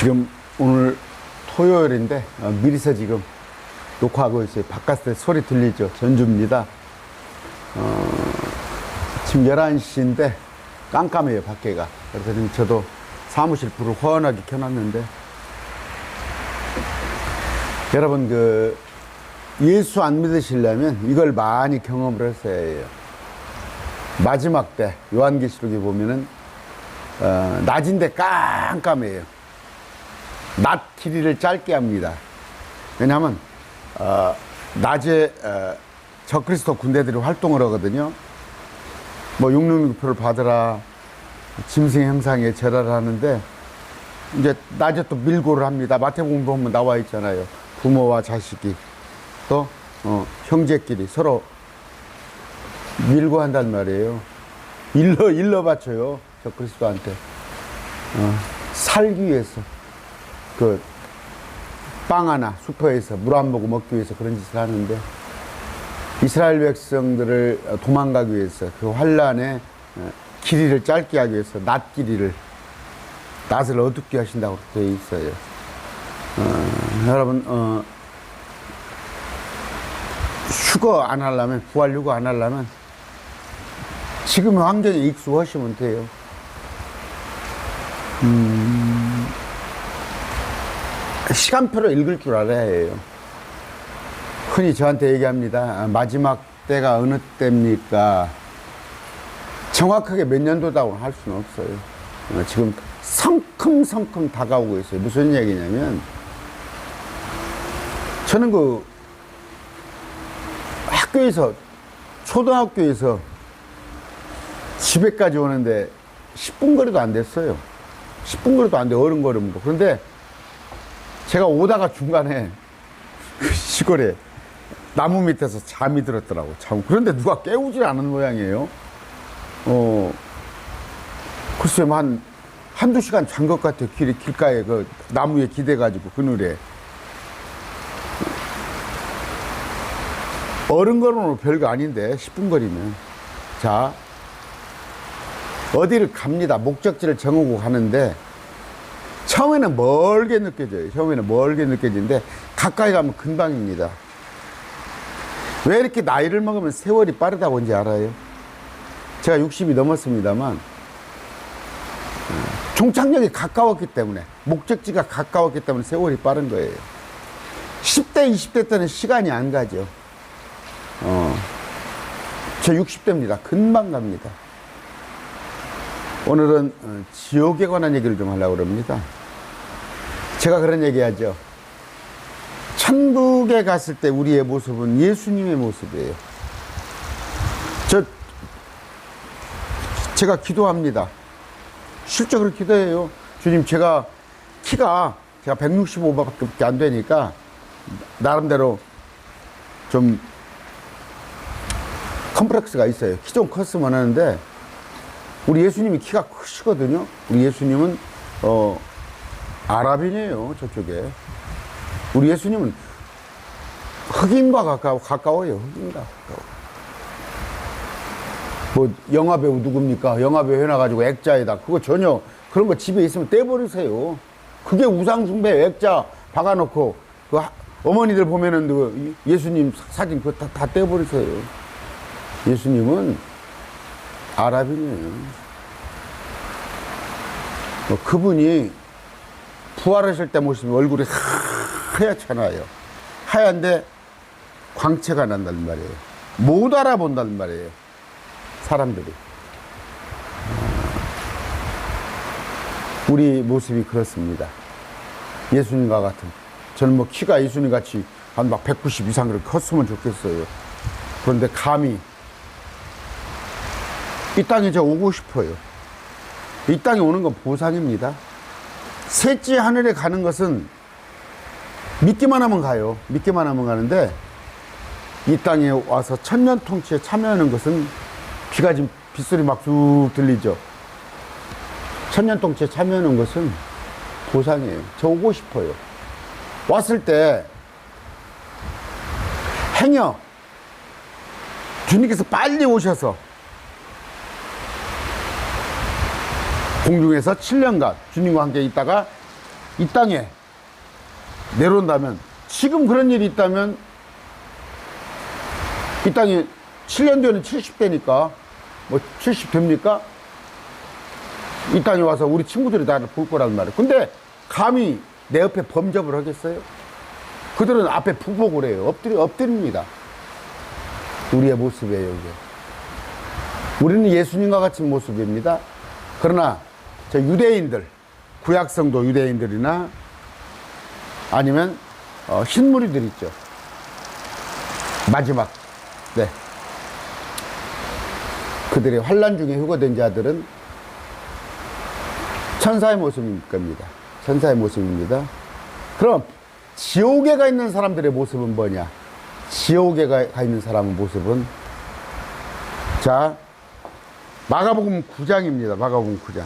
지금 오늘 토요일인데 미리서 지금 녹화하고 있어요. 바깥에 소리 들리죠? 전주입니다. 지금 11시인데 깜깜해요, 밖에가. 그래서 지금 저도 사무실 불을 환하게 켜놨는데, 여러분 예수 안 믿으시려면 이걸 많이 경험을 하셔야 해요. 마지막 때 요한계시록에 보면은 낮인데 깜깜해요. 낮 길이를 짧게 합니다. 왜냐하면 낮에 적그리스도 군대들이 활동을 하거든요. 뭐 육lum표를 받으라, 짐승 형상에 절하라 하는데, 이제 낮에 또 밀고를 합니다. 마태복음 보면 나와 있잖아요. 부모와 자식이 또 형제끼리 서로 밀고 한단 말이에요. 일러 바쳐요, 적그리스도한테. 살기 위해서 빵 하나 슈퍼에서 물 한 모금 먹기 위해서 그런 짓을 하는데, 이스라엘 백성들을 도망가기 위해서 그 환란의 길이를 짧게 하기 위해서 낮을 어둡게 하신다고 되어 있어요. 여러분 휴거 안 하려면, 부활 휴거 안 하려면 지금의 환경에 익숙하시면 돼요. 시간표를 읽을 줄 알아야 해요. 흔히 저한테 얘기합니다. 마지막 때가 어느 때입니까? 정확하게 몇 년도다고 할 수는 없어요. 지금 성큼성큼 다가오고 있어요. 무슨 얘기냐면, 저는 학교에서, 초등학교에서 집에까지 오는데 10분 거리도 안 됐어요. 10분 거리도 안 돼, 어른걸음으로. 그런데 제가 오다가 중간에 시골에 나무 밑에서 잠이 들었더라고. 그런데 누가 깨우질 않은 모양이에요. 글쎄, 한두 시간 잔 것 같아요. 길가에 나무에 기대가지고, 그늘에. 어른걸음으로 별거 아닌데, 10분 거리면. 자, 어디를 갑니다. 목적지를 정하고 가는데, 처음에는 멀게 느껴져요. 처음에는 멀게 느껴지는데, 가까이 가면 금방입니다. 왜 이렇게 나이를 먹으면 세월이 빠르다고 하는지 알아요? 제가 60이 넘었습니다만, 종착역이 가까웠기 때문에, 목적지가 가까웠기 때문에 세월이 빠른 거예요. 10대, 20대 때는 시간이 안 가죠. 저 60대입니다. 금방 갑니다. 오늘은 지옥에 관한 얘기를 좀 하려고 합니다. 제가 그런 얘기 하죠. 천국에 갔을 때 우리의 모습은 예수님의 모습이에요. 제가 기도합니다. 실적으로 기도해요. 주님, 제가 165밖에 안 되니까 나름대로 좀 컴플렉스가 있어요. 키 좀 컸으면 하는데, 우리 예수님이 키가 크시거든요. 우리 예수님은 아랍인이에요, 저쪽에. 우리 예수님은 흑인과 가까워요. 흑인과 가까워. 뭐 영화배우 누굽니까? 영화배우 해놔가지고 액자에다, 그거 전혀, 그런 거 집에 있으면 떼버리세요. 그게 우상숭배, 액자 박아놓고 어머니들 보면은 예수님 사진 그거 다 떼버리세요. 예수님은 아랍인이에요. 그분이 부활하실 때 모습이 얼굴이 하얗잖아요. 하얀데 광채가 난다는 말이에요. 못 알아본다는 말이에요, 사람들이. 우리 모습이 그렇습니다. 예수님과 같은. 저는 뭐 키가 예수님 같이 한 190 이상 그렇게 컸으면 좋겠어요. 그런데 감히 이 땅에 저 오고 싶어요. 이 땅에 오는 건 보상입니다. 셋째 하늘에 가는 것은 믿기만 하면 가요. 믿기만 하면 가는데, 이 땅에 와서 천년통치에 참여하는 것은, 비가 지금 빗소리 막 쭉 들리죠. 천년통치에 참여하는 것은 보상이에요. 저 오고 싶어요. 왔을 때 행여 주님께서 빨리 오셔서 공중에서 7년간 주님과 함께 있다가 이 땅에 내려온다면, 지금 그런 일이 있다면, 이 땅에 7년 뒤에는 70대니까, 뭐 70 됩니까? 이 땅에 와서 우리 친구들이 나를 볼 거란 말이에요. 근데 감히 내 옆에 범접을 하겠어요? 그들은 앞에 부복을 해요. 엎드립니다. 우리의 모습이에요, 이게. 우리는 예수님과 같은 모습입니다. 그러나 저 유대인들, 구약성도 유대인들이나 아니면 흰무리들 있죠. 마지막, 네, 그들의 환난 중에 휴거된 자들은 천사의 모습일 겁니다. 천사의 모습입니다. 그럼 지옥에 가 있는 사람들의 모습은 뭐냐? 지옥에 가 있는 사람의 모습은, 자, 마가복음 9장입니다. 마가복음 9장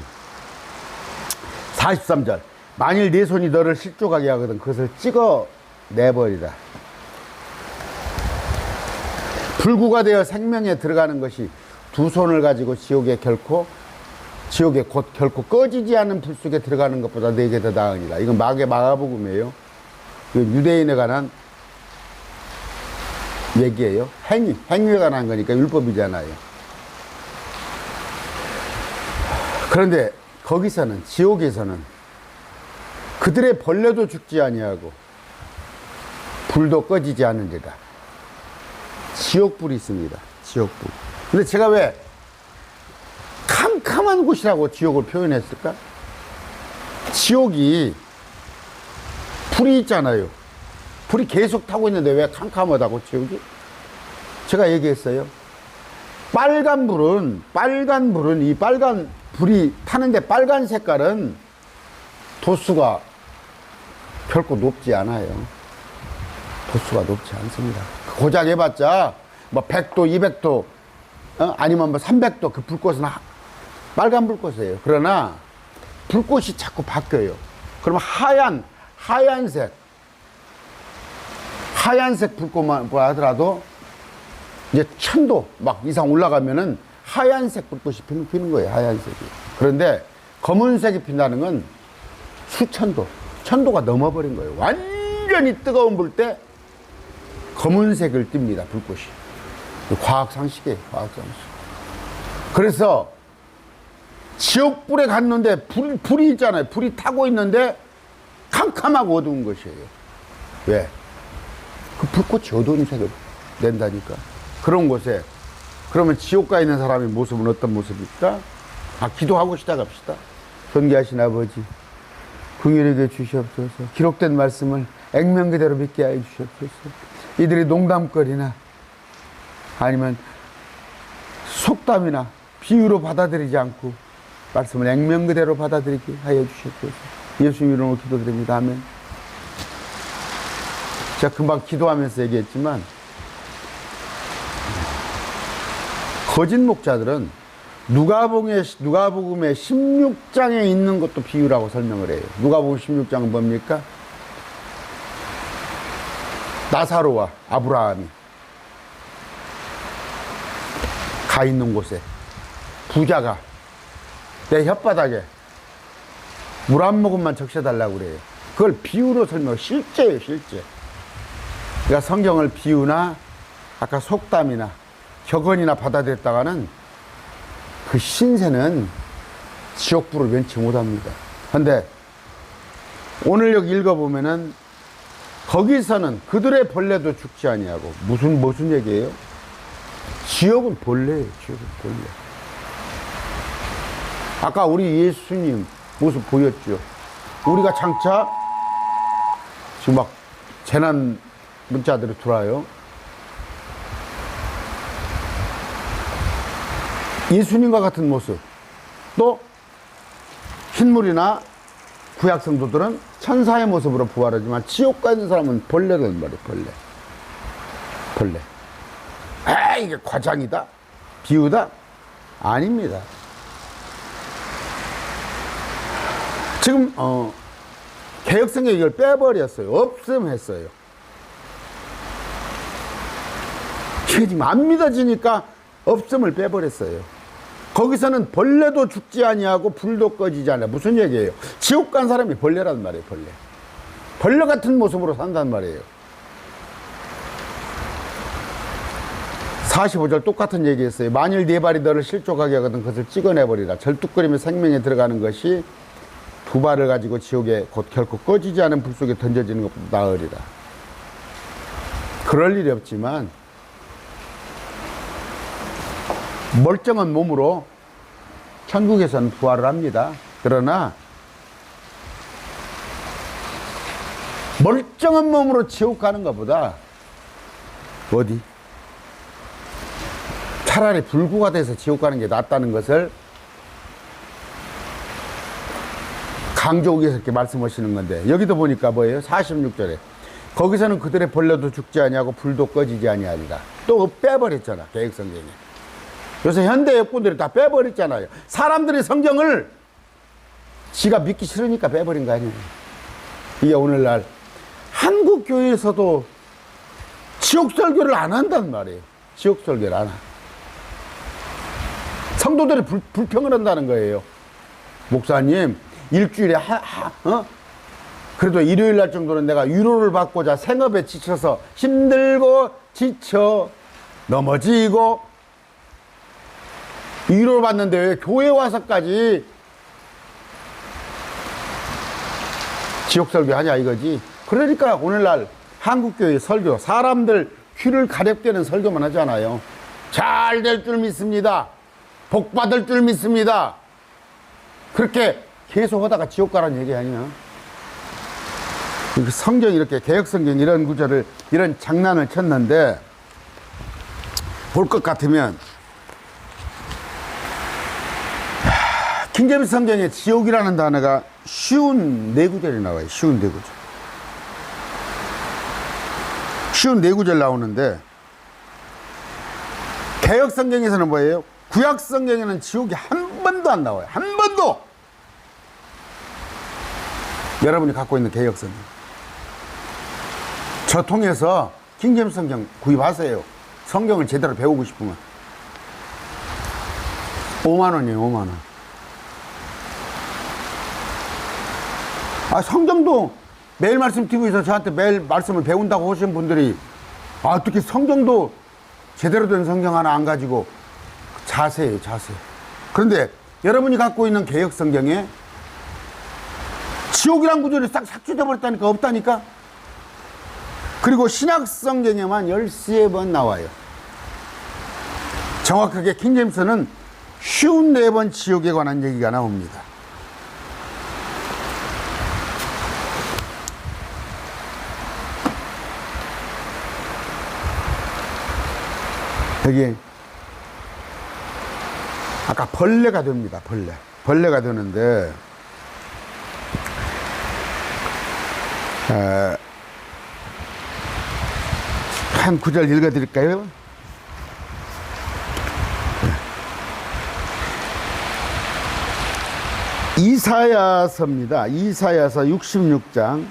43절. 만일 네 손이 너를 실족하게 하거든 그것을 찍어 내버리라. 불구가 되어 생명에 들어가는 것이 두 손을 가지고 지옥에 곧 결코 꺼지지 않은 불 속에 들어가는 것보다 네게 더 나으니라. 이건 마가복음이에요. 이건 유대인에 관한 얘기예요. 행위에 관한 거니까 율법이잖아요. 그런데 거기서는, 지옥에서는 그들의 벌레도 죽지 아니하고 불도 꺼지지 않으리라. 지옥불이 있습니다. 지옥불. 근데 제가 왜 캄캄한 곳이라고 지옥을 표현했을까? 지옥이 불이 있잖아요. 불이 계속 타고 있는데 왜 캄캄하다고, 지옥이? 제가 얘기했어요. 빨간 불은 이 빨간 불이 타는데 빨간 색깔은 도수가 결코 높지 않아요. 도수가 높지 않습니다. 고작 해봤자 뭐 100도, 200도, 아니면 뭐 300도 그 불꽃은 빨간 불꽃이에요. 그러나 불꽃이 자꾸 바뀌어요. 그러면 하얀색 불꽃만 하더라도 이제 1000도 막 이상 올라가면은 하얀색 불꽃이 피는 거예요. 하얀색이. 그런데 검은색이 핀다는 건 수천도, 1000도가 넘어버린 거예요. 완전히 뜨거운 불 때 검은색을 띱니다. 불꽃이. 과학상식이에요. 과학상식. 그래서 지옥불에 갔는데 불이 있잖아요. 불이 타고 있는데 캄캄하고 어두운 것이에요. 왜? 그 불꽃이 어두운 색을 낸다니까. 그런 곳에, 그러면 지옥 가 있는 사람의 모습은 어떤 모습일까? 기도하고 시작합시다. 존귀하신 아버지, 긍휼히 주시옵소서. 기록된 말씀을 액면 그대로 믿게 하여 주시옵소서. 이들이 농담거리나 아니면 속담이나 비유로 받아들이지 않고 말씀을 액면 그대로 받아들이게 하여 주시옵소서. 예수님 이름으로 기도드립니다. 아멘. 제가 금방 기도하면서 얘기했지만, 거짓 목자들은 누가복음의 16장에 있는 것도 비유라고 설명을 해요. 누가복음 16장은 뭡니까? 나사로와 아브라함이 가 있는 곳에 부자가 내 혓바닥에 물 한 모금만 적셔달라고 그래요. 그걸 비유로 설명해요. 실제예요, 실제. 그러니까 성경을 비유나 아까 속담이나 격언이나 받아들였다가는 그 신세는 지옥불을 면치 못합니다. 그런데 오늘 여기 읽어보면은 거기서는 그들의 벌레도 죽지 아니하고, 무슨 얘기예요? 지옥은 벌레예요. 지옥은 벌레. 아까 우리 예수님 모습 보였죠. 우리가 장차 지금 막 재난 문자들이 들어와요. 예수님과 같은 모습, 또 흰물이나 구약 성도들은 천사의 모습으로 부활하지만 지옥 가 있는 사람은 벌레란 말이에요. 벌레. 이게 과장이다? 비유다? 아닙니다. 지금 개혁성경이 이걸 빼버렸어요. 없음했어요. 이게 지금 안 믿어지니까 없음을 빼버렸어요. 거기서는 벌레도 죽지 아니하고 불도 꺼지지 않아. 무슨 얘기예요? 지옥 간 사람이 벌레란 말이에요. 벌레 같은 모습으로 산단 말이에요. 45절 똑같은 얘기했어요. 만일 네 발이 너를 실족하게 하거든 그것을 찍어내버리라. 절뚝거리며 생명에 들어가는 것이 두 발을 가지고 지옥에 곧 결코 꺼지지 않은 불 속에 던져지는 것보다 나으리라. 그럴 일이 없지만 멀쩡한 몸으로 천국에서는 부활을 합니다. 그러나 멀쩡한 몸으로 지옥 가는 것보다 어디? 차라리 불구가 돼서 지옥 가는 게 낫다는 것을 강조하기위해서 이렇게 말씀하시는 건데, 여기도 보니까 뭐예요? 46절에 거기서는 그들의 벌레도 죽지 아니하고 불도 꺼지지 아니하리라. 또 빼버렸잖아, 개혁성경에. 요새 현대 역군들이 다 빼버렸잖아요. 사람들이 성경을 지가 믿기 싫으니까 빼버린 거 아니에요. 이게 오늘날 한국 교회에서도 지옥 설교를 안 한단 말이에요. 지옥 설교를 안 하. 성도들이 불평을 한다는 거예요. 목사님, 일주일에 그래도 일요일 날 정도는 내가 위로를 받고자 생업에 지쳐서 힘들고 지쳐 넘어지고 위로를 받는데 왜 교회 와서까지 지옥 설교하냐 이거지. 그러니까 오늘날 한국교회 설교, 사람들 귀를 가렵게 하는 설교만 하잖아요. 잘 될 줄 믿습니다. 복 받을 줄 믿습니다. 그렇게 계속 하다가 지옥 가라는 얘기 아니야. 성경 이렇게 개혁성경 이런 구절을, 이런 장난을 쳤는데 볼 것 같으면 킹제임스 성경에 지옥이라는 단어가 쉬운 네 구절이 나와요. 쉬운 네 구절. 쉬운 네 구절 나오는데 개혁성경에서는 뭐예요? 구약성경에는 지옥이 한 번도 안 나와요. 한 번도! 여러분이 갖고 있는 개혁성경. 저 통해서 킹제임스 성경 구입하세요. 성경을 제대로 배우고 싶으면. 5만원이에요, 5만원. 성경도 매일 말씀 TV에서 저한테 매일 말씀을 배운다고 하시는 분들이 어떻게 성경도 제대로 된 성경 하나 안 가지고 자세예요, 자세. 그런데 여러분이 갖고 있는 개혁 성경에 지옥이란 구절이 싹 삭제돼 버렸다니까, 없다니까. 그리고 신약 성경에만 13번 나와요. 정확하게 킹제임스는 54번 지옥에 관한 얘기가 나옵니다. 여기 아까 벌레가 됩니다. 벌레가 되는데 한 구절 읽어드릴까요? 이사야서입니다. 이사야서 66장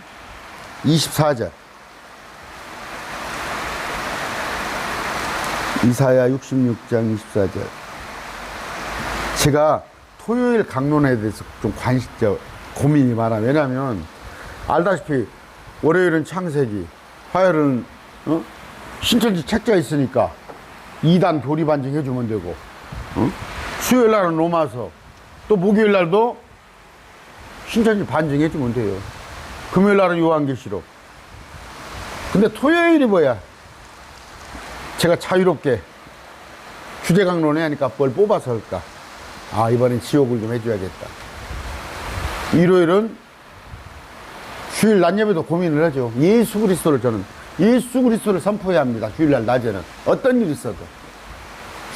24절. 이사야 66장 24절. 제가 토요일 강론에 대해서 좀 고민이 많아. 왜냐면 알다시피 월요일은 창세기, 화요일은 신천지 책자 있으니까 2단 교리 반증 해주면 되고, 수요일 날은 로마서, 또 목요일 날도 신천지 반증해주면 돼요. 금요일 날은 요한계시록. 근데 토요일이 뭐야? 제가 자유롭게 주제 강론에 하니까 뭘 뽑아서 할까? 이번엔 지옥을 좀 해줘야겠다. 일요일은 주일 낮 예배도 고민을 하죠. 예수 그리스도를 선포해야 합니다. 주일날 낮에는 어떤 일이 있어도.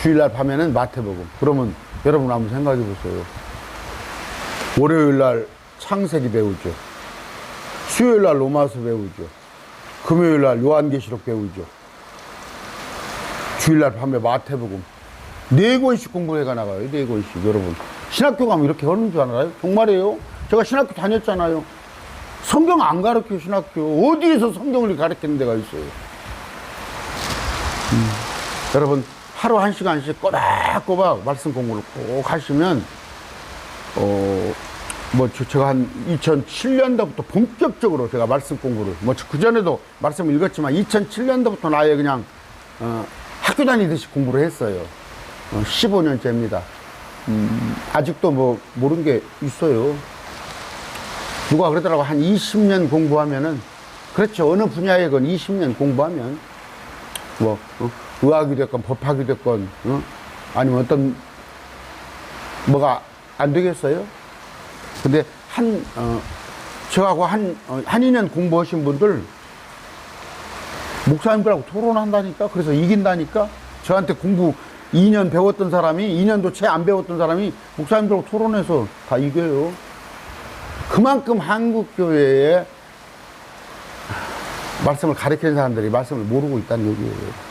주일날 밤에는 마태복음. 그러면 여러분 한번 생각해 보세요. 월요일날 창세기 배우죠. 수요일날 로마서 배우죠. 금요일날 요한계시록 배우죠. 주일날 밤에 마태복음 4권씩 공부해가 나가요. 4권씩. 여러분 신학교 가면 이렇게 하는 줄 알아요? 정말이에요. 제가 신학교 다녔잖아요. 성경 안 가르쳐요. 신학교 어디에서 성경을 가르치는 데가 있어요. 여러분 하루 1시간씩 꼬박꼬박 말씀 공부를 꼭 하시면, 제가 한 2007년도부터 본격적으로 제가 말씀 공부를, 그전에도 말씀을 읽었지만 2007년도부터 아예 그냥, 학교 다니듯이 공부를 했어요. 15년째입니다. 아직도 모르는 게 있어요. 누가 그러더라고. 한 20년 공부하면은, 그렇죠. 어느 분야에건 20년 공부하면, 의학이 됐건, 법학이 됐건, 아니면 어떤, 뭐가 안 되겠어요? 근데 저하고 한 2년 공부하신 분들, 목사님들하고 토론한다니까? 그래서 이긴다니까? 저한테 공부 2년 배웠던 사람이, 2년도 채 안 배웠던 사람이 목사님들하고 토론해서 다 이겨요. 그만큼 한국교회에 말씀을 가르치는 사람들이 말씀을 모르고 있다는 얘기예요.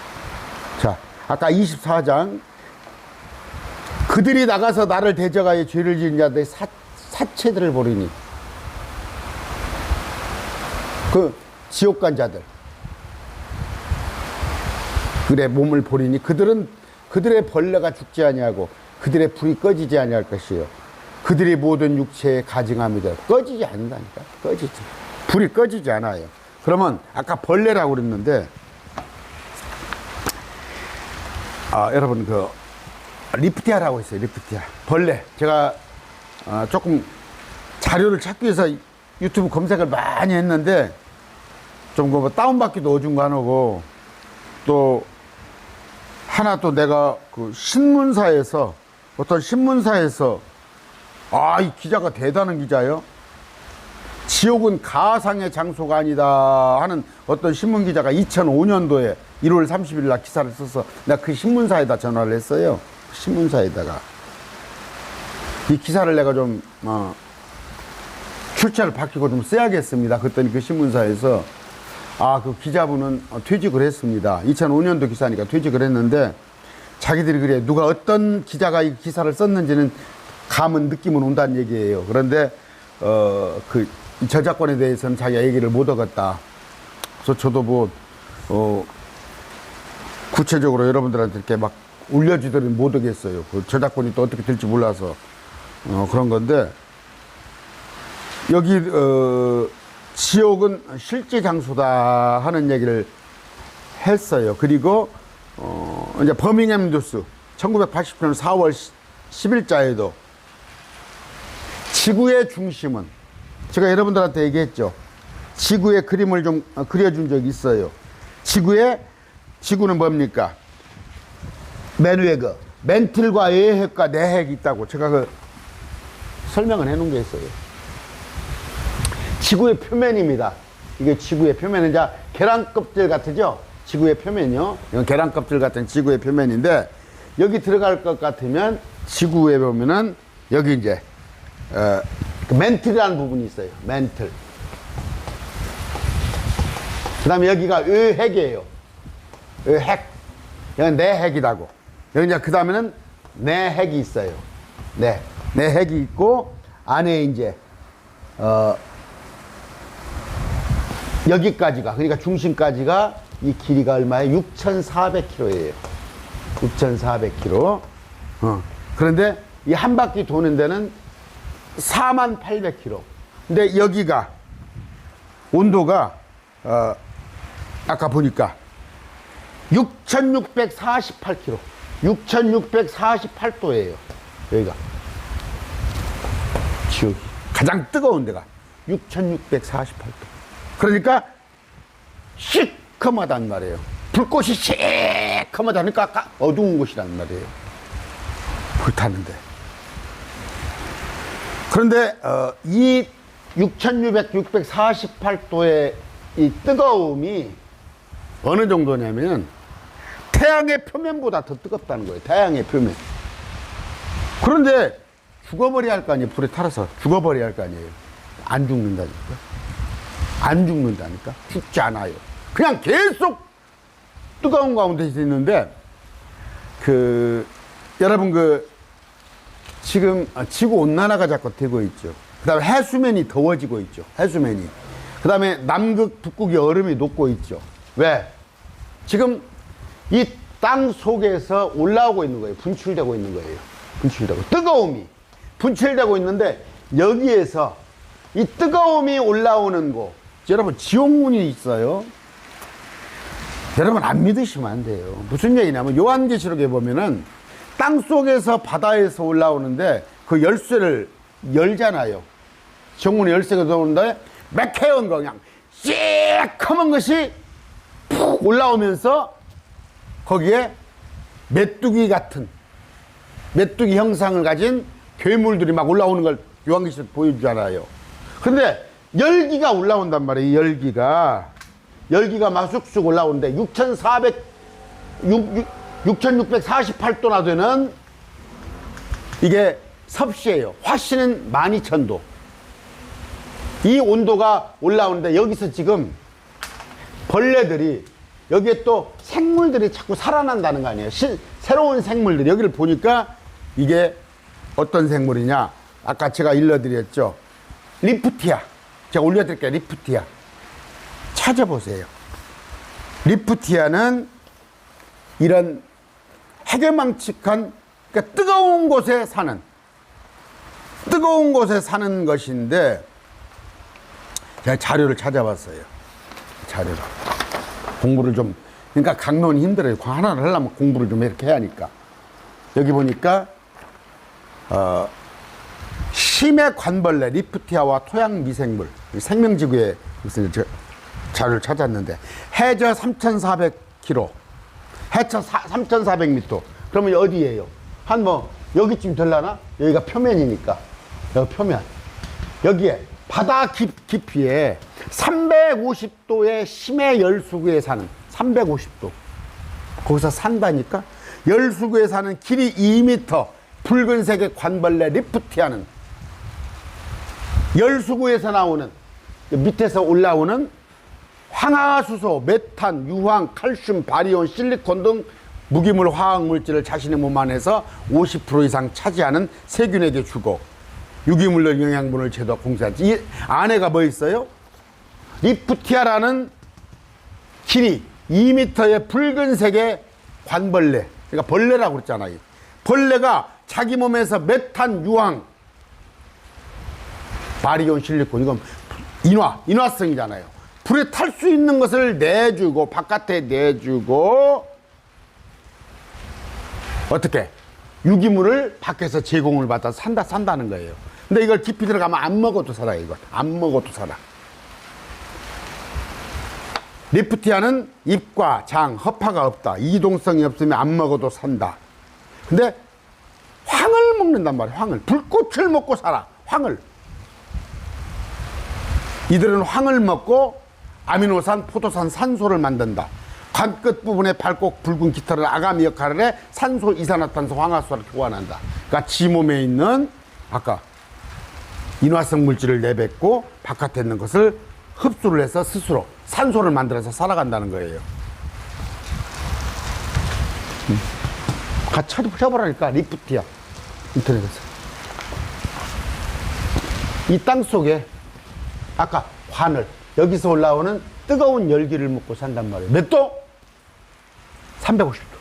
자, 아까 24장. 그들이 나가서 나를 대적하여 죄를 지은 자들의 사체들을 보리니. 그 지옥 간 자들. 그들의 몸을 보리니 그들의 벌레가 죽지 아니하고 그들의 불이 꺼지지 아니할 것이요. 그들의 모든 육체에 가증함이 되어 꺼지지 않는다니까. 꺼지지. 불이 꺼지지 않아요. 그러면 아까 벌레라고 그랬는데, 여러분 리프티아라고 있어요. 리프티아. 벌레. 제가 조금 자료를 찾기 위해서 유튜브 검색을 많이 했는데 좀 다운받기도 어중간하고, 또 하나 또 내가 신문사에서 어떤 신문사에서 이 기자가 대단한 기자예요. 지옥은 가상의 장소가 아니다 하는 어떤 신문 기자가 2005년도에 1월 30일 날 기사를 써서 내가 그 신문사에다 전화를 했어요. 신문사에다가 이 기사를 내가 좀 출처를 밝히고 좀 써야겠습니다. 그랬더니 그 신문사에서 그 기자분은 퇴직을 했습니다. 2005년도 기사니까 퇴직을 했는데, 자기들이 그래, 누가 어떤 기자가 이 기사를 썼는지는 감은 느낌은 온다는 얘기예요. 그런데 이 저작권에 대해서는 자기가 얘기를 못 하겠다. 그래서 저도 구체적으로 여러분들한테 이렇게 막 올려주더니 못 하겠어요. 그 저작권이 또 어떻게 될지 몰라서 그런 건데, 여기 지옥은 실제 장소다 하는 얘기를 했어요. 그리고 이제 버밍엄 뉴스 1980년 4월 10일자에도 지구의 중심은, 제가 여러분들한테 얘기했죠. 지구의 그림을 좀 그려준 적이 있어요. 지구는 뭡니까? 맨웨거, 멘틀과 외핵과 내핵이 있다고 제가 설명을 해놓은 게 있어요. 지구의 표면입니다. 이게 지구의 표면은 계란 껍질 같으죠? 지구의 표면이요. 이건 계란 껍질 같은 지구의 표면인데, 여기 들어갈 것 같으면 지구에 보면은 여기 이제 멘틀이라는 부분이 있어요. 멘틀. 그 다음에 여기가 의핵이에요. 의핵. 여기 내핵이라고. 여기 이제 그 다음에는 내핵이 있어요. 내핵이 있고, 안에 이제 여기까지가, 그러니까 중심까지가 이 길이가 얼마예요? 6,400km예요. 6,400km. 그런데 이 한 바퀴 도는 데는 48,000km. 근데 여기가 온도가 아까 보니까 6,648km. 6,648도예요. 여기가. 지옥이. 가장 뜨거운 데가 6,648도. 그러니까 시커멓단 말이에요. 불꽃이 시커멓다니까 어두운 곳이란 말이에요. 불타는데. 그런데 이 6,648도의 이 뜨거움이 어느 정도냐면 태양의 표면보다 더 뜨겁다는 거예요. 태양의 표면. 그런데 죽어버려야 할 거 아니에요. 불에 타서 죽어버려야 할 거 아니에요. 안 죽는다니까. 안 죽는다니까. 죽지 않아요. 그냥 계속 뜨거운 가운데 있는데, 여러분 지금 지구 온난화가 자꾸 되고 있죠. 그 다음에 해수면이 더워지고 있죠. 해수면이. 그 다음에 남극, 북극의 얼음이 녹고 있죠. 왜? 지금 이 땅 속에서 올라오고 있는 거예요. 분출되고 있는 거예요. 분출되고. 뜨거움이 분출되고 있는데 여기에서 이 뜨거움이 올라오는 곳, 여러분 지옥문이 있어요. 여러분 안 믿으시면 안 돼요. 무슨 얘기냐면 요한계시록에 보면은 땅 속에서 바다에서 올라오는데 그 열쇠를 열잖아요. 지옥문의 열쇠가 들어오는데 매캐온 거 그냥 시커먼 것이 푹 올라오면서 거기에 메뚜기 같은 메뚜기 형상을 가진 괴물들이 막 올라오는 걸 요한계시록 보여주잖아요. 그런데 열기가 올라온단 말이에요. 열기가 막 쑥쑥 올라오는데 6648도나 되는 이게 섭씨예요. 화씨는 12000도. 이 온도가 올라오는데 여기서 지금 벌레들이 여기에 또 생물들이 자꾸 살아난다는 거 아니에요. 새로운 생물들이 여기를 보니까 이게 어떤 생물이냐, 아까 제가 일러드렸죠. 리프티아. 제가 올려드릴게요. 리프티아 찾아보세요. 리프티아는 이런 해결망측한, 그러니까 뜨거운 곳에 사는 것인데 제가 자료를 찾아봤어요. 자료를. 공부를 좀, 그러니까 강론이 힘들어요. 하나를 하려면 공부를 좀 이렇게 해야 하니까. 여기 보니까 심해 관벌레, 리프티아와 토양 미생물, 생명지구에 무슨 자료를 찾았는데 해저 3,400km, 해저 3,400m. 그러면 어디예요? 한 뭐 여기쯤 되려나? 여기가 표면이니까. 여기 표면. 여기에 바다 깊이에 350도의 심해 열수구에 사는 350도. 거기서 산다니까? 열수구에 사는 길이 2m 붉은색의 관벌레 리프티아는 열수구에서 나오는, 밑에서 올라오는 황화수소, 메탄, 유황, 칼슘, 바리온, 실리콘 등 무기물 화학물질을 자신의 몸 안에서 50% 이상 차지하는 세균에게 주고 유기물로 영양분을 제도하고 공세하지. 이 안에가 뭐 있어요? 리프티아라는 길이 2m의 붉은색의 관벌레, 그러니까 벌레라고 그랬잖아요. 벌레가 자기 몸에서 메탄, 유황, 바리온, 실리콘, 이건 인화성이잖아요. 불에 탈 수 있는 것을 내주고, 바깥에 내주고, 어떻게? 유기물을 밖에서 제공을 받아서 산다는 거예요. 근데 이걸 깊이 들어가면 안 먹어도 살아요, 이걸. 안 먹어도 살아. 리프티아는 입과 장, 허파가 없다. 이동성이 없으면 안 먹어도 산다. 근데 황을 먹는단 말이에요, 황을. 불꽃을 먹고 살아, 황을. 이들은 황을 먹고 아미노산, 포도산, 산소를 만든다. 관 끝 부분에 밝고 붉은 깃털은 아가미 역할을 해 산소, 이산화탄소, 황화수소를 교환한다. 그러니까 지 몸에 있는 아까 인화성 물질을 내뱉고 바깥에 있는 것을 흡수를 해서 스스로 산소를 만들어서 살아간다는 거예요. 같이 찾아보라니까. 리프티아 인터넷에서. 이 땅 속에 아까 하늘, 여기서 올라오는 뜨거운 열기를 먹고 산단 말이에요. 몇 도? 350도.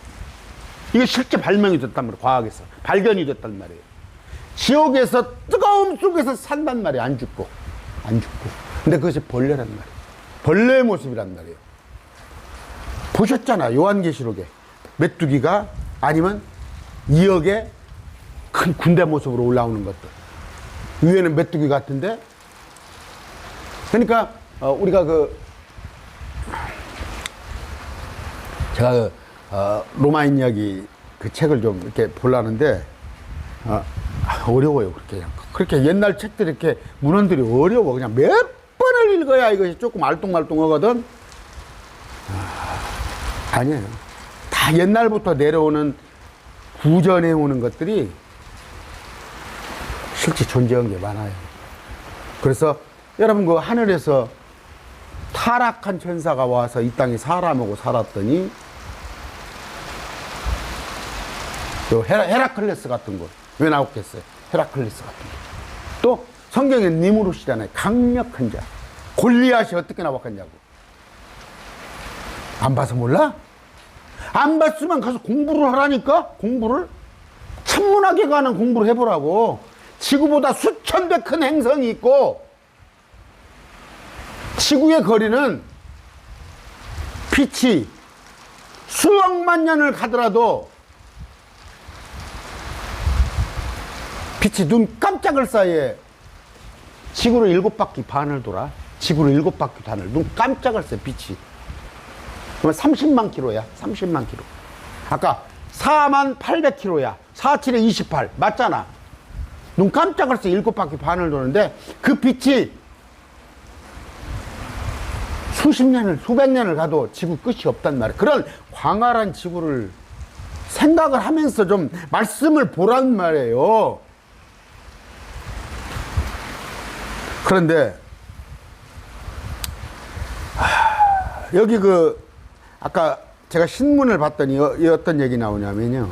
이게 실제 발명이 됐단 말이에요. 과학에서 발견이 됐단 말이에요. 지옥에서 뜨거움 속에서 산단 말이에요. 안 죽고. 근데 그것이 벌레란 말이에요. 벌레의 모습이란 말이에요. 보셨잖아, 요한계시록에. 메뚜기가 아니면 2억의 큰 군대 모습으로 올라오는 것들. 위에는 메뚜기 같은데, 그러니까 우리가 제가 로마인 이야기 그 책을 좀 이렇게 보려는데 어려워요. 그렇게 옛날 책들이 이렇게 문헌들이 어려워. 그냥 몇 번을 읽어야 이것이 조금 알똥말똥하거든. 아니에요. 다 옛날부터 내려오는 구전해 오는 것들이 실제 존재한 게 많아요. 그래서 여러분, 그 하늘에서 타락한 천사가 와서 이 땅에 사람하고 살았더니 또 헤라클레스 같은 거 왜 나왔겠어요? 헤라클레스 같은 거. 또 성경에 니무롯이잖아요. 강력한 자. 골리앗이 어떻게 나왔겠냐고. 안 봐서 몰라? 안 봤으면 가서 공부를 하라니까. 공부를 천문학에 관한 공부를 해보라고. 지구보다 수천 배 큰 행성이 있고 지구의 거리는 빛이 수억만 년을 가더라도 빛이 눈 깜짝할 사이에 지구를 7바퀴 반을 돌아. 지구를 7바퀴 반을 눈 깜짝할 사이에 빛이. 그러면 30만 킬로야. 30만 킬로. 아까 4만 800킬로야. 4, 7에 28 맞잖아. 눈 깜짝할 사이에 7바퀴 반을 도는데 그 빛이 수십 년을, 수백 년을 가도 지구 끝이 없단 말이야. 그런 광활한 지구를 생각을 하면서 좀 말씀을 보란 말이에요. 그런데 여기 아까 제가 신문을 봤더니 어떤 얘기 나오냐면요,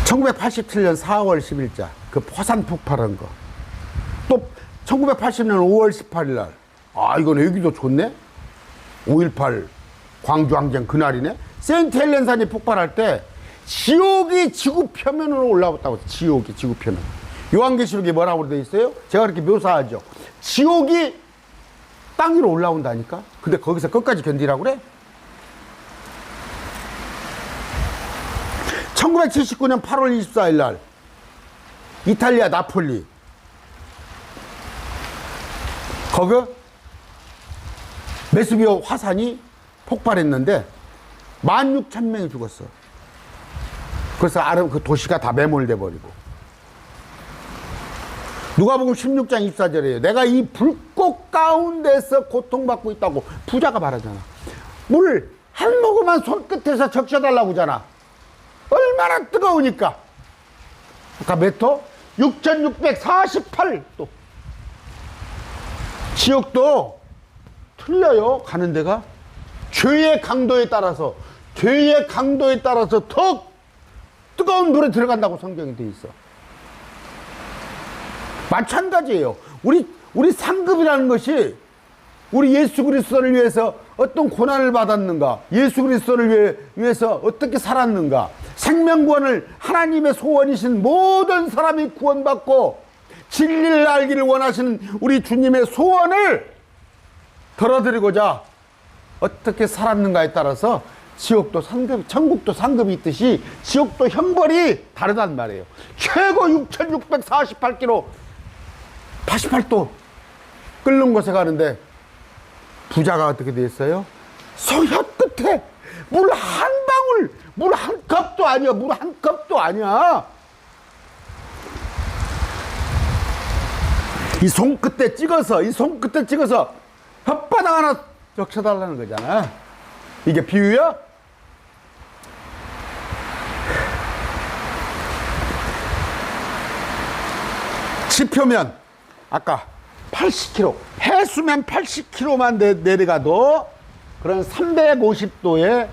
1987년 4월 10일자 그 포산 폭발한 거, 또 1980년 5월 18일 날, 이건 여기도 좋네. 5.18 광주항쟁 그날이네. 세인트 헬렌산이 폭발할 때 지옥이 지구 표면으로 올라왔다고. 지옥이 지구 표면. 요한계시록에 뭐라고 되어 있어요? 제가 그렇게 묘사하죠. 지옥이 땅 위로 올라온다니까. 근데 거기서 끝까지 견디라고 그래? 1979년 8월 24일 날 이탈리아 나폴리, 거기 메수비오 화산이 폭발했는데 16,000명이 죽었어. 그래서 그 도시가 다 매몰돼 버리고. 누가복음 16장 24절이에요. 내가 이 불꽃 가운데서 고통받고 있다고 부자가 말하잖아. 물 한 모금만 손끝에서 적셔달라고 하잖아. 얼마나 뜨거우니까. 아까 몇 호? 6648도. 지옥도 틀려요. 가는 데가 죄의 강도에 따라서 더 뜨거운 물에 들어간다고 성경이 돼 있어. 마찬가지예요. 우리 상급이라는 것이 우리 예수 그리스도를 위해서 어떤 고난을 받았는가, 예수 그리스도를 위해서 어떻게 살았는가, 생명구원을 하나님의 소원이신 모든 사람이 구원받고 진리를 알기를 원하시는 우리 주님의 소원을 덜어드리고자 어떻게 살았는가에 따라서 지옥도 상급, 천국도 상급이 있듯이 지옥도 형벌이 다르단 말이에요. 최고 6648km 88도 끓는 곳에 가는데 부자가 어떻게 됐어요? 소혀 끝에 물 한 방울, 물 한 컵도 아니야. 물 한 컵도 아니야. 이 손끝에 찍어서 혓바닥 하나 적셔달라는 거잖아. 이게 비유야? 지표면 아까 80km, 해수면 80km만 내려가도 그런 350도의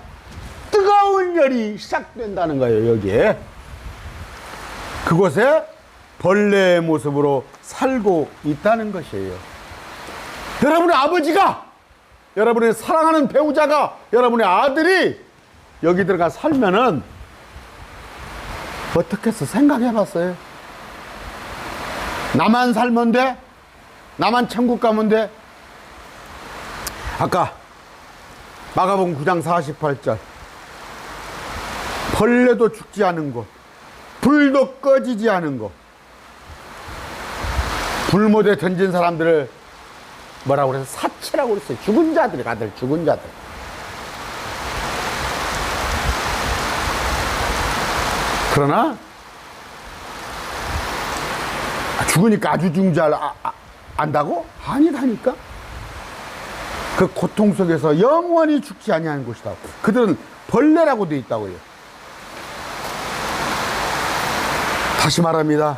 뜨거운 열이 시작된다는 거예요. 여기에 그곳에 벌레의 모습으로 살고 있다는 것이에요. 여러분의 아버지가, 여러분의 사랑하는 배우자가, 여러분의 아들이 여기 들어가 살면은 어떻게 해서 생각해 봤어요? 나만 살면 돼? 나만 천국 가면 돼? 아까 마가복음 9장 48절, 벌레도 죽지 않은 곳, 불도 꺼지지 않은 곳, 불못에 던진 사람들을 뭐라고 그래서 사치라고 그랬어요. 죽은 자들이 가들, 죽은 자들. 그러나 죽으니까 아주 죽은 줄 안다고? 아니다니까. 그 고통 속에서 영원히 죽지 아니하는 곳이다. 그들은 벌레라고 되어 있다고요. 다시 말합니다.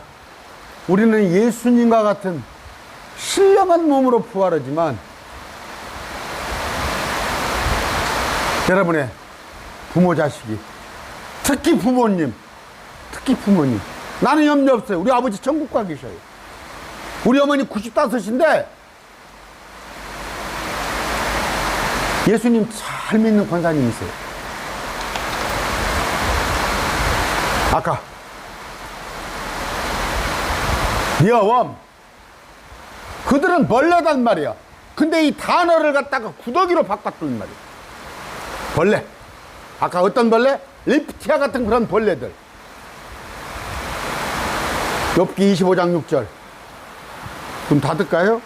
우리는 예수님과 같은 신령한 몸으로 부활하지만 여러분의 부모 자식이, 특히 부모님, 나는 염려 없어요. 우리 아버지 천국 가 계셔요. 우리 어머니 95인데 예수님 잘 믿는 권사님이세요. 아까 여웜 그들은 벌레단 말이야. 근데 이 단어를 갖다가 구더기로 바꿨단 말이야. 벌레. 아까 어떤 벌레? 리프티아 같은 그런 벌레들. 욥기 25장 6절 좀 닫을까요?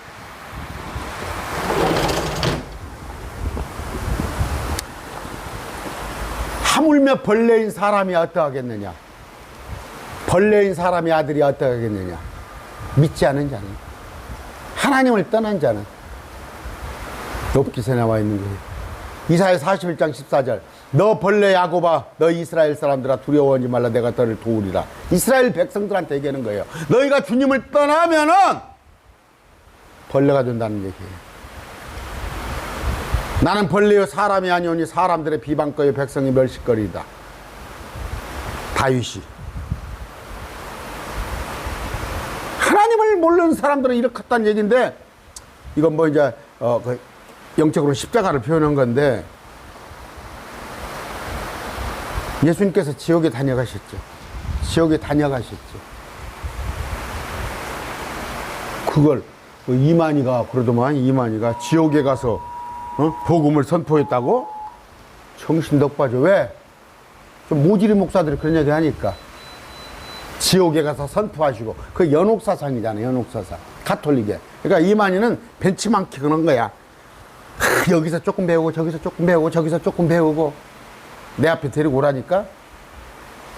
하물며 벌레인 사람이 어떠하겠느냐? 벌레인 사람의 아들이 어떠하겠느냐? 믿지 않은 자는, 하나님을 떠난 자는. 욥기서에 나와 있는 거예요. 이사야 41장 14절 너 벌레 야곱아 너 이스라엘 사람들아 두려워하지 말라 내가 너를 도우리라. 이스라엘 백성들한테 얘기하는 거예요. 너희가 주님을 떠나면은 벌레가 된다는 얘기예요. 나는 벌레여 사람이 아니오니 사람들의 비방거여 백성이 멸시거리이다. 다윗이. 하나님을 모르는 사람들은 이렇게 했다는 얘기인데, 이건 뭐 이제 그 영적으로 십자가를 표현한 건데, 예수님께서 지옥에 다녀가셨죠. 지옥에 다녀가셨죠. 그걸 이만희가 그러더만, 이만희가 지옥에 가서 복음을 선포했다고? 정신 덕 빠져. 왜? 좀 모질이 목사들이 그런 얘기 하니까. 지옥에 가서 선포하시고, 그 연옥사상이잖아요, 연옥사상. 가톨릭에. 그러니까 이만희는 벤치마킹 그런 거야. 여기서 조금 배우고, 저기서 조금 배우고, 저기서 조금 배우고, 내 앞에 데리고 오라니까?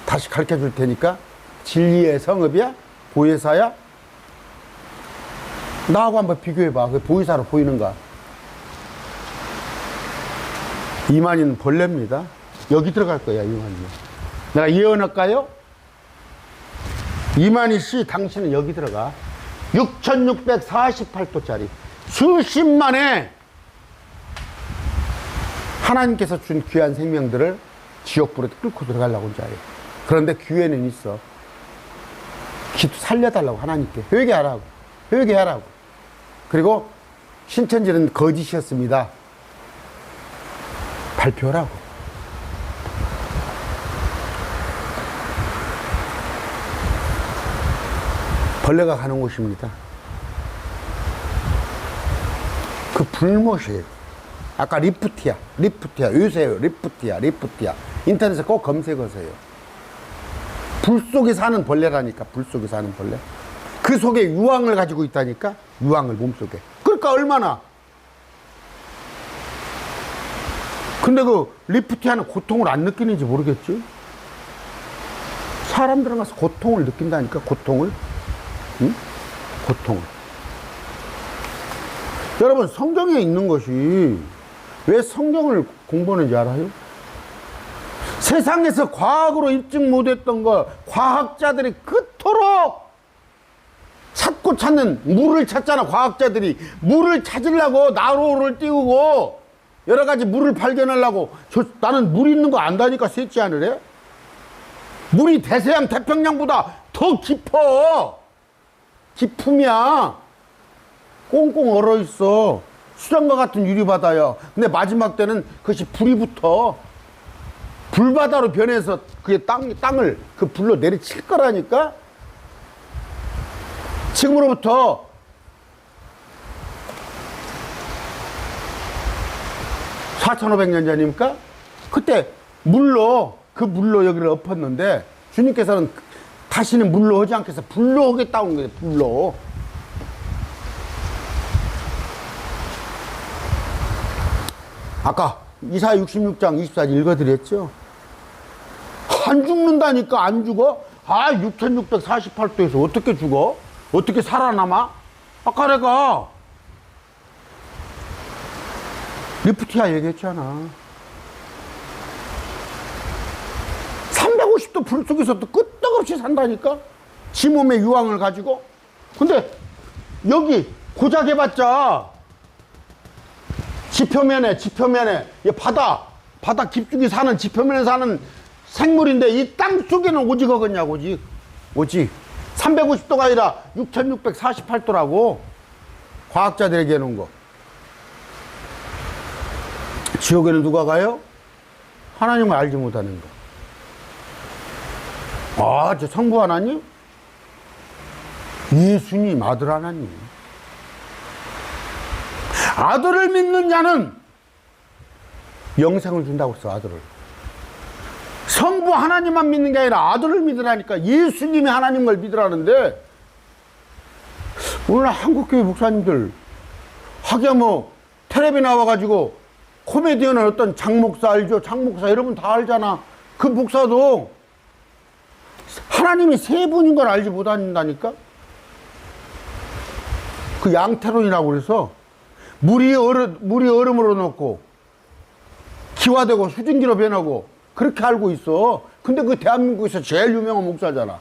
다시 가르쳐 줄 테니까? 진리의 성읍이야? 보혜사야? 나하고 한번 비교해봐. 그 보혜사로 보이는가? 이만희는 벌레입니다. 여기 들어갈 거야, 이만희는. 내가 예언할까요? 이만희 씨, 당신은 여기 들어가. 6648도짜리 수십만의 하나님께서 준 귀한 생명들을 지옥불에 끌고 들어가려고 온 자예요. 그런데 기회는 있어. 기도 살려달라고, 하나님께 회개하라고, 회개하라고. 그리고 신천지는 거짓이었습니다, 발표하라고. 벌레가 가는 곳입니다. 그 불못이에요. 아까 리프티아, 요새요, 리프티아. 인터넷에 꼭 검색하세요. 불 속에 사는 벌레라니까, 불 속에 사는 벌레. 그 속에 유황을 가지고 있다니까, 유황을 몸속에. 그러니까 얼마나. 근데 그 리프티아는 고통을 안 느끼는지 모르겠지? 사람들은 가서 고통을 느낀다니까, 고통을. 응? 고통을. 여러분, 성경에 있는 것이 왜 성경을 공부하는지 알아요? 세상에서 과학으로 입증 못했던 거 과학자들이 그토록 찾고 찾는, 물을 찾잖아. 과학자들이 물을 찾으려고 나로를 띄우고 여러 가지 물을 발견하려고. 나는 물 있는 거 안다니까, 셋째 하늘에. 물이 대서양 태평양보다 더 깊어. 깊음이야. 꽁꽁 얼어 있어. 수정과 같은 유리바다야. 근데 마지막 때는 그것이 불이 붙어. 불바다로 변해서 그게 땅을 그 불로 내리칠 거라니까. 지금으로부터 4,500년 전입니까? 그때 그 물로 여기를 엎었는데, 주님께서는 다시는 물로 하지 않겠어. 불로 하겠다고 한 거예요, 불로. 아까 이사야 66장 24절 읽어드렸죠? 안 죽는다니까. 안 죽어? 6648도에서 어떻게 죽어? 어떻게 살아남아? 아까 내가 리프티아 얘기했잖아. 350도 불 속에서도 끄떡없이 산다니까? 지 몸의 유황을 가지고. 근데 여기 고작 해봤자 지표면에 이 바다 깊숙이 사는, 지표면에 사는 생물인데 이 땅 속에는 오직 어겠냐고. 오직 350도가 아니라 6648도라고 과학자들에게 해놓은 거. 지옥에는 누가 가요? 하나님을 알지 못하는 거. 아, 저 성부 하나님? 예수님 아들 하나님. 아들을 믿는 자는 영생을 준다고 했어, 아들을. 성부 하나님만 믿는 게 아니라 아들을 믿으라니까. 예수님이 하나님을 믿으라는데, 오늘 한국교회 목사님들, 하기야 뭐, 텔레비 나와가지고, 코미디언은 어떤 장목사 알죠? 장목사 여러분 다 알잖아. 그 목사도 하나님이 세 분인 걸 알지 못한다니까? 그 양태론이라고 그래서 물이 얼음으로 넣고 기화되고 수증기로 변하고 그렇게 알고 있어. 근데 그 대한민국에서 제일 유명한 목사잖아.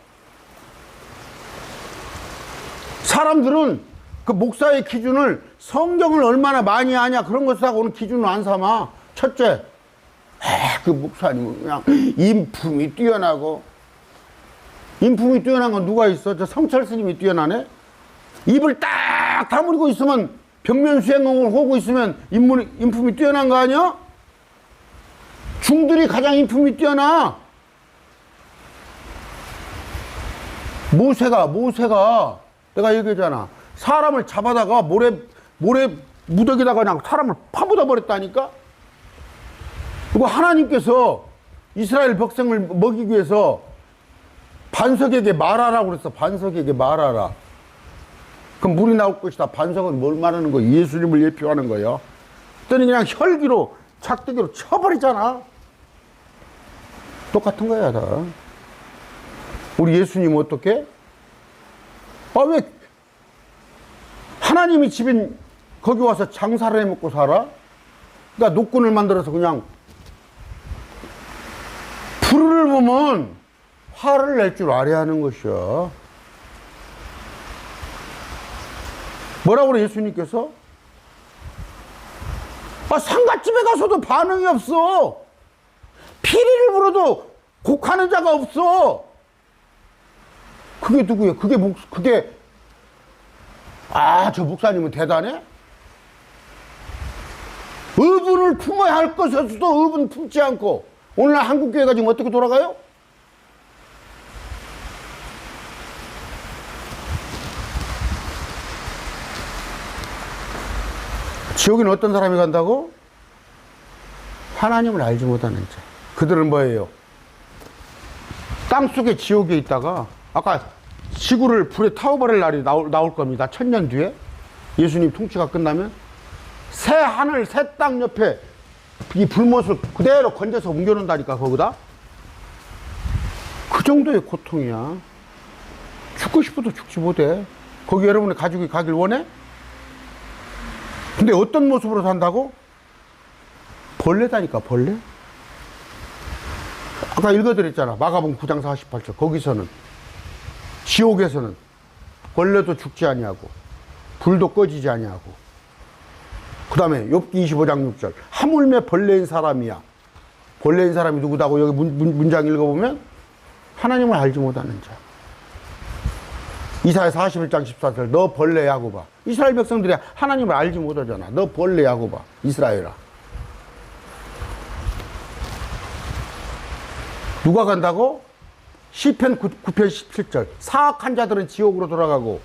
사람들은 그 목사의 기준을 성경을 얼마나 많이 아냐 그런 것을 하고 오는 기준을 안 삼아. 첫째, 그 목사님은 그냥 인품이 뛰어나고. 인품이 뛰어난 건 누가 있어? 저 성철 스님이 뛰어나네? 입을 딱 다물고 있으면 벽면 수행을 하고 있으면 인품이 뛰어난 거 아니야? 중들이 가장 인품이 뛰어나. 모세가 내가 얘기했잖아. 사람을 잡아다가 모래 무더기다가 그냥 사람을 파묻어 버렸다니까? 그리고 하나님께서 이스라엘 백성을 먹이기 위해서 반석에게 말하라고 그랬어. 반석에게 말하라. 그럼 물이 나올 것이다. 반석은 뭘 말하는 거야? 예수님을 예표하는 거야. 그랬더니 그냥 혈기로 작대기로 쳐버리잖아. 똑같은 거야, 다. 우리 예수님 어떻게? 아, 왜 하나님이 집인 거기 와서 장사를 해 먹고 살아? 그러니까 노끈을 만들어서 그냥 불을 보면 화를 낼 줄 알아야 하는 것이야. 뭐라고 그래, 예수님께서? 아, 상갓집에 가서도 반응이 없어. 피리를 불어도 곡하는 자가 없어. 그게 누구야? 저 목사님은 대단해? 의분을 품어야 할 것에서도 의분 품지 않고, 오늘날 한국교회가 지금 어떻게 돌아가요? 지옥에는 어떤 사람이 간다고? 하나님을 알지 못하는 자. 그들은 뭐예요? 땅속에 지옥에 있다가, 아까 지구를 불에 타워버릴 날이 나올 겁니다. 1000년 뒤에. 예수님 통치가 끝나면. 새 하늘, 새 땅 옆에 이 불못을 그대로 건져서 옮겨놓는다니까, 거기다. 그 정도의 고통이야. 죽고 싶어도 죽지 못해. 거기 여러분의 가족이 가길 원해? 근데 어떤 모습으로 산다고? 벌레다니까, 벌레. 아까 읽어드렸잖아. 마가복음 9장 48절. 거기서는, 지옥에서는 벌레도 죽지 아니하고 불도 꺼지지 아니하고, 그 다음에 욥기 25장 6절. 하물며 벌레인 사람이야. 벌레인 사람이 누구다고? 여기 문장 읽어보면 하나님을 알지 못하는 자. 이사야 41장 14절. 너 벌레 야곱아. 이스라엘 백성들이 하나님을 알지 못하잖아. 너 벌레 야곱아, 이스라엘아. 누가 간다고? 시편 9편 17절. 사악한 자들은 지옥으로 돌아가고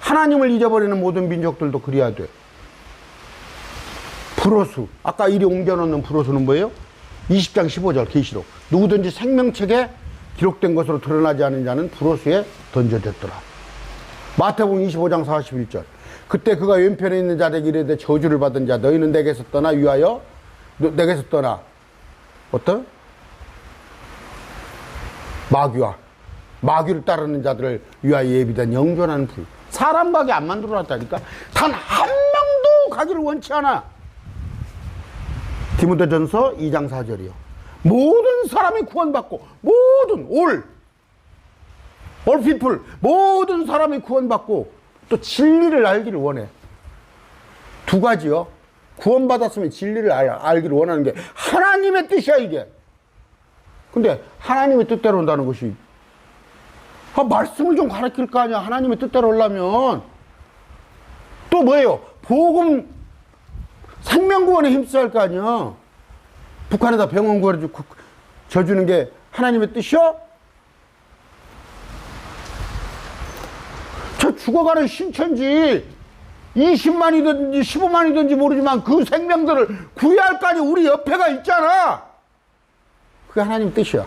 하나님을 잊어버리는 모든 민족들도 그리야 돼. 불호수. 아까 이리 옮겨놓는 불호수는 뭐예요? 20장 15절 계시록. 누구든지 생명책에 기록된 것으로 드러나지 않은 자는 불호수에 던져졌더라. 마태복음 25장 41절. 그때 그가 왼편에 있는 자에게 이르되 저주를 받은 자 너희는 내게서 떠나 위하여 내게서 떠나 어떤? 마귀를 따르는 자들을 위하여 예비된 영존한 불. 사람 가게 안 만들어놨다니까. 단 한 명도 가기를 원치 않아. 디모데전서 2장 4절이요. 모든 사람이 구원받고, 모든 all people, 모든 사람이 구원받고 또 진리를 알기를 원해. 두 가지요. 구원받았으면 진리를 알기를 원하는 게 하나님의 뜻이야, 이게. 근데 하나님의 뜻대로 온다는 것이, 말씀을 좀 가르칠 거 아니야. 하나님의 뜻대로 오려면. 또 뭐예요? 복음 생명구원에 힘써야 할 거 아니야. 북한에다 병원 구해주고 져주는 게 하나님의 뜻이요? 저 죽어가는 신천지 20만이든지 15만이든지 모르지만 그 생명들을 구해야 할 거 아니야. 우리 옆에가 있잖아. 그게 하나님 뜻이야.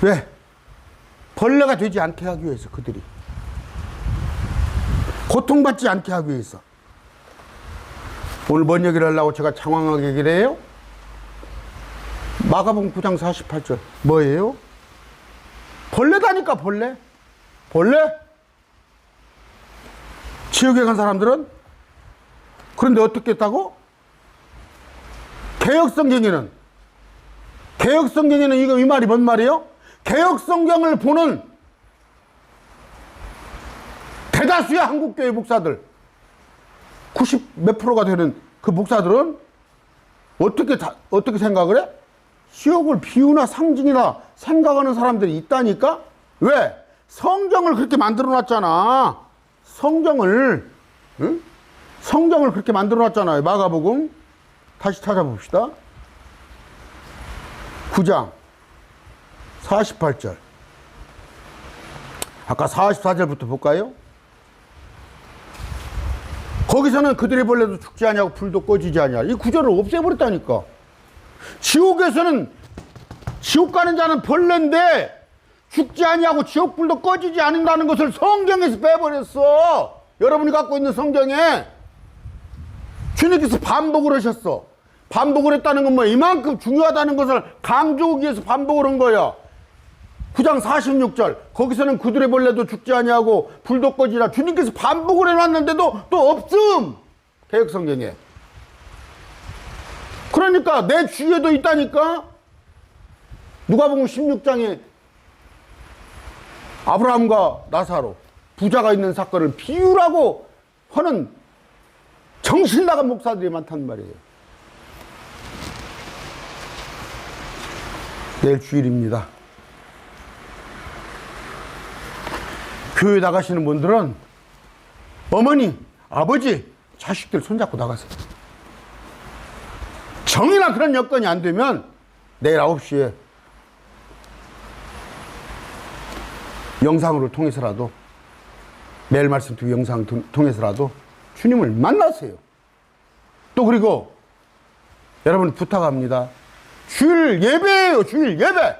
왜? 벌레가 되지 않게 하기 위해서 그들이. 고통받지 않게 하기 위해서. 오늘 뭔 얘기를 하려고 제가 장황하게 얘기를 해요? 마가복음 9장 48절 뭐예요? 벌레다니까 벌레. 벌레? 지옥에 간 사람들은? 그런데 어떻게 했다고? 개혁성경에는 이거 이 말이 뭔 말이에요? 개혁성경을 보는 대다수의 한국교회 목사들 90 몇 프로가 되는 그 목사들은 어떻게 생각을 해? 지옥을 비유나 상징이나 생각하는 사람들이 있다니까? 왜? 성경을 그렇게 만들어 놨잖아. 성경을 그렇게 만들어 놨잖아요. 마가복음 다시 찾아봅시다. 9장 48절. 아까 44절부터 볼까요? 거기서는 그들의 벌레도 죽지 아니하고 불도 꺼지지 아니하라. 이 구절을 없애버렸다니까. 지옥에서는 지옥 가는 자는 벌레인데 죽지 아니하고 지옥불도 꺼지지 않는다는 것을 성경에서 빼버렸어. 여러분이 갖고 있는 성경에 주님께서 반복을 하셨어. 반복을 했다는 건 뭐 이만큼 중요하다는 것을 강조하기 위해서 반복을 한 거야. 9장 46절 거기서는 그들의 벌레도 죽지 아니하고 불도 꺼지라. 주님께서 반복을 해놨는데도 또 없음. 개혁성경에. 그러니까 내 주위에도 있다니까. 누가복음 16장에 아브라함과 나사로 부자가 있는 사건을 비유라고 하는 정신 나간 목사들이 많단 말이에요. 내일 주일입니다. 교회 나가시는 분들은 어머니, 아버지, 자식들 손잡고 나가세요. 정이나 그런 여건이 안 되면 내일 9시에 영상으로 통해서라도 매일 말씀 듣고 영상 통해서라도 주님을 만나세요. 또 그리고 여러분 부탁합니다. 주일 예배예요. 주일 예배.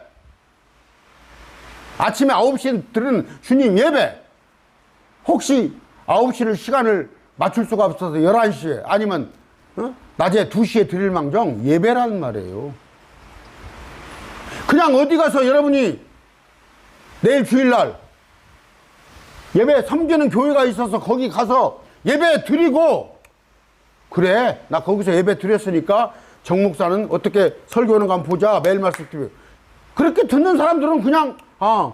아침에 9시에 들은 주님 예배. 혹시 9시를 시간을 맞출 수가 없어서 11시에 아니면 낮에 2시에 드릴 망정 예배라는 말이에요. 그냥 어디 가서 여러분이 내일 주일날 예배 섬기는 교회가 있어서 거기 가서 예배 드리고, 그래 나 거기서 예배 드렸으니까 정 목사는 어떻게 설교하는가 한번 보자. 매일 말씀 TV. 그렇게 듣는 사람들은 그냥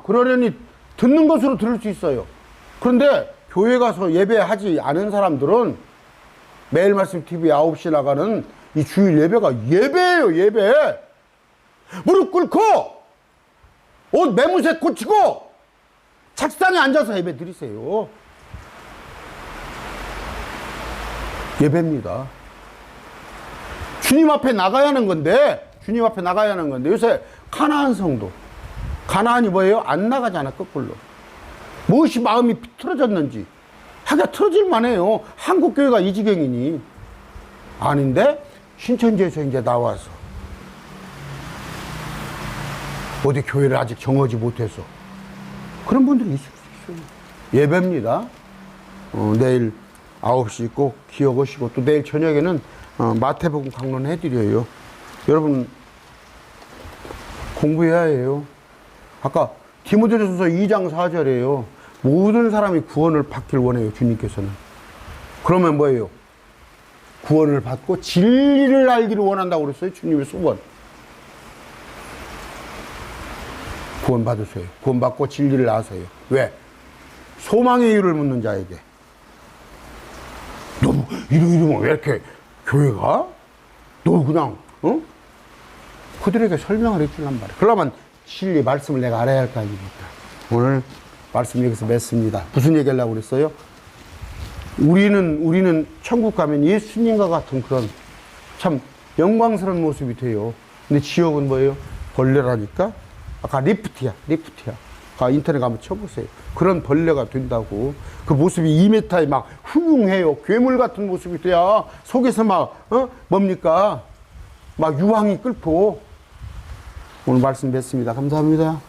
그러려니 듣는 것으로 들을 수 있어요. 그런데 교회 가서 예배하지 않은 사람들은 매일 말씀 TV 9시 나가는 이 주일 예배가 예배예요. 예배. 무릎 꿇고 옷 매무새 꽂히고 책상에 앉아서 예배 드리세요. 예배입니다. 주님 앞에 나가야 하는 건데, 요새 가나안 성도, 가나안이 뭐예요? 안 나가잖아. 거꾸로. 무엇이 마음이 틀어졌는지. 하기가 틀어질만 해요. 한국교회가 이 지경이니. 아닌데 신천지에서 이제 나와서 어디 교회를 아직 정하지 못해서 그런 분들이 있을 수 있어요. 예배입니다. 내일 9시 꼭 기억하시고, 또 내일 저녁에는 마태복음 강론해드려요. 여러분 공부해야 해요. 아까 디모데전서 2장 4절에요. 모든 사람이 구원을 받길 원해요. 주님께서는. 그러면 뭐예요? 구원을 받고 진리를 알기를 원한다고 그랬어요. 주님의 소원. 구원 받으세요. 구원 받고 진리를 아세요. 왜? 소망의 이유를 묻는 자에게. 너 이러면 왜 이렇게 교회가? 너 그냥 그들에게 설명을 해주란 말이야. 그러면 진리 말씀을 내가 알아야 할 거 아닙니까? 오늘 말씀 여기서 맺습니다. 무슨 얘기 하려고 그랬어요? 우리는 천국 가면 예수님과 같은 그런 참 영광스러운 모습이 돼요. 근데 지옥은 뭐예요? 벌레라니까? 아까 리프트야. 인터넷 가면 쳐보세요. 그런 벌레가 된다고. 그 모습이 2m에 막 훌륭해요. 괴물 같은 모습이 돼야 속에서 막, 뭡니까? 막 유황이 끓고. 오늘 말씀 뵙습니다. 감사합니다.